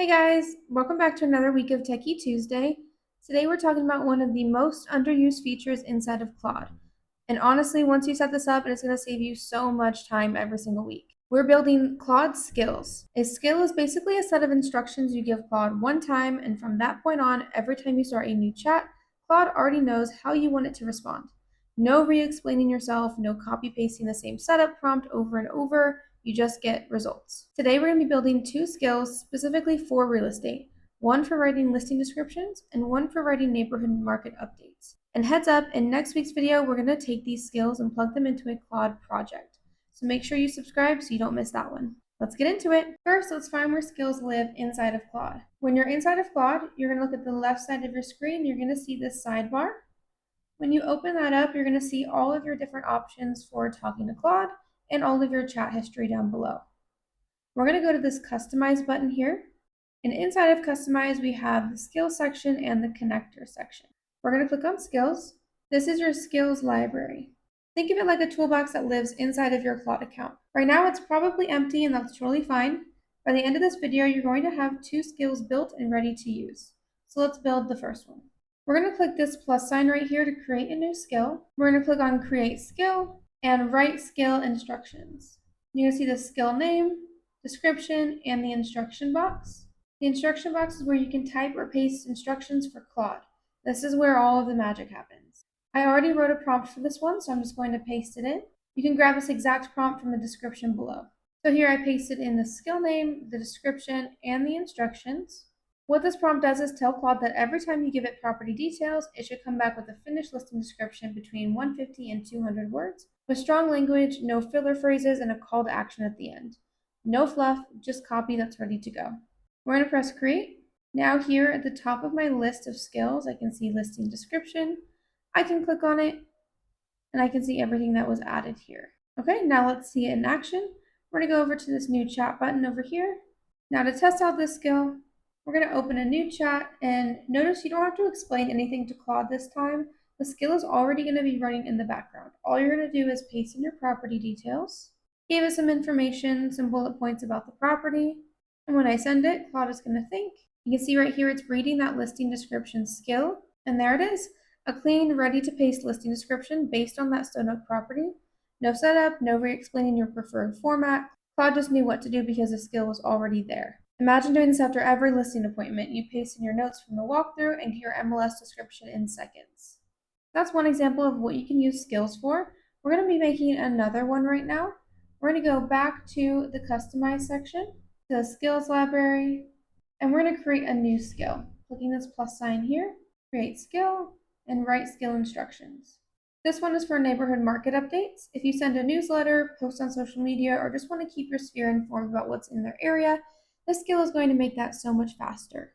Guys, welcome back to another week of Techy Tuesday. Today we're talking about one of the most underused features inside of Claude. And honestly, once you set this up, it's going to save you so much time every single week. We're building Claude Skills. A skill is basically a set of instructions you give Claude one time, and from that point on, every time you start a new chat, Claude already knows how you want it to respond. No re-explaining yourself, no copy-pasting the same setup prompt over and over. You just get results. Today we're going to be building two skills specifically for real estate, one for writing listing descriptions and one for writing neighborhood market updates. And heads up, in next week's video, we're going to take these skills and plug them into a Claude project. So make sure you subscribe so you don't miss that one. Let's get into it. First, let's find where skills live inside of Claude. When you're inside of Claude, you're going to look at the left side of your screen. You're going to see this sidebar. When you open that up, you're going to see all of your different options for talking to Claude and all of your chat history down below. We're going to go to this Customize button here. And inside of Customize, we have the Skills section and the Connector section. We're going to click on Skills. This is your Skills library. Think of it like a toolbox that lives inside of your Claude account. Right now, it's probably empty, and that's totally fine. By the end of this video, you're going to have two skills built and ready to use. So let's build the first one. We're going to click this plus sign right here to create a new skill. We're going to click on Create Skill and Write Skill Instructions. You're going to see the skill name, description, and the instruction box. The instruction box is where you can type or paste instructions for Claude. This is where all of the magic happens. I already wrote a prompt for this one, so I'm just going to paste it in. You can grab this exact prompt from the description below. So here I pasted in the skill name, the description, and the instructions. What this prompt does is tell Claude that every time you give it property details, it should come back with a finished listing description between 150 and 200 words, with strong language, no filler phrases, and a call to action at the end. No fluff, just copy that's ready to go. We're going to press Create. Now here at the top of my list of skills, I can see listing description. I can click on it, and I can see everything that was added here. Okay, now let's see it in action. We're going to go over to this new chat button over here. Now to test out this skill, we're going to open a new chat, and notice you don't have to explain anything to Claude this time. The skill is already going to be running in the background. All you're going to do is paste in your property details, give it some information, some bullet points about the property, and when I send it, Claude is going to think. You can see right here it's reading that listing description skill, and there it is, a clean, ready-to-paste listing description based on that stone oak property. No setup, no re-explaining your preferred format. Claude just knew what to do because the skill was already there. Imagine doing this after every listing appointment. You paste in your notes from the walkthrough and get your MLS description in seconds. That's one example of what you can use skills for. We're going to be making another one right now. We're going to go back to the Customize section, the Skills library, and we're going to create a new skill. Clicking this plus sign here, Create Skill, and Write Skill Instructions. This one is for neighborhood market updates. If you send a newsletter, post on social media, or just want to keep your sphere informed about what's in their area, this skill is going to make that so much faster.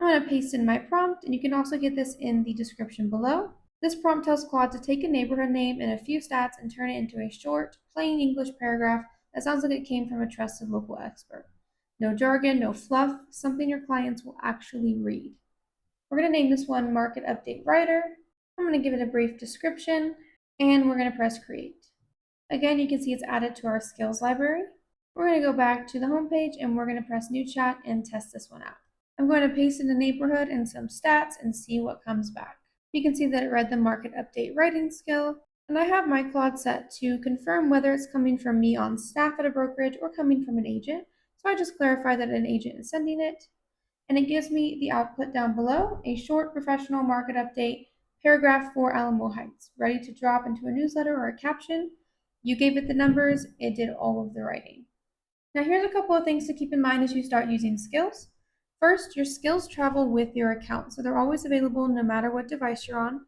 I'm going to paste in my prompt, and you can also get this in the description below. This prompt tells Claude to take a neighborhood name and a few stats and turn it into a short, plain English paragraph that sounds like it came from a trusted local expert. No jargon, no fluff, something your clients will actually read. We're going to name this one Market Update Writer. I'm going to give it a brief description, and we're going to press Create. Again, you can see it's added to our skills library. We're going to go back to the home page, and we're going to press New Chat and test this one out. I'm going to paste in the neighborhood and some stats and see what comes back. You can see that it read the Market Update Writing skill, and I have my Claude set to confirm whether it's coming from me on staff at a brokerage or coming from an agent. So I just clarify that an agent is sending it, and it gives me the output down below, a short professional market update paragraph for Alamo Heights, ready to drop into a newsletter or a caption. You gave it the numbers, it did all of the writing. Now here's a couple of things to keep in mind as you start using skills. First, your skills travel with your account, so they're always available no matter what device you're on.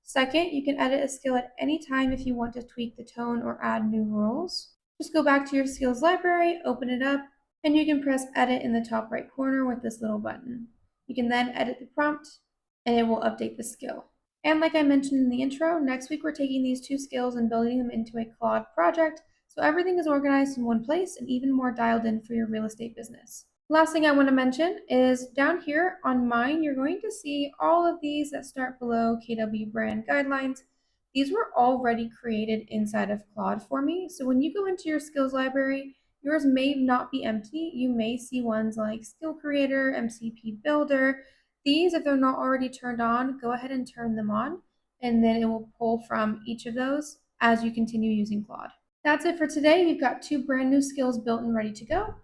Second, you can edit a skill at any time if you want to tweak the tone or add new rules. Just go back to your skills library, open it up, and you can press edit in the top right corner with this little button. You can then edit the prompt, and it will update the skill. And like I mentioned in the intro, next week we're taking these two skills and building them into a Claude project, so everything is organized in one place and even more dialed in for your real estate business. Last thing I want to mention is down here on mine, you're going to see all of these that start below KW brand guidelines. These were already created inside of Claude for me. So when you go into your skills library, yours may not be empty. You may see ones like Skill Creator, MCP Builder. These, if they're not already turned on, go ahead and turn them on, and then it will pull from each of those as you continue using Claude. That's it for today. We've got 2 brand new skills built and ready to go.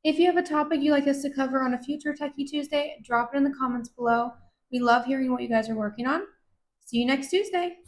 If you have a topic you'd like us to cover on a future Techy Tuesday, drop it in the comments below. We love hearing what you guys are working on. See you next Tuesday.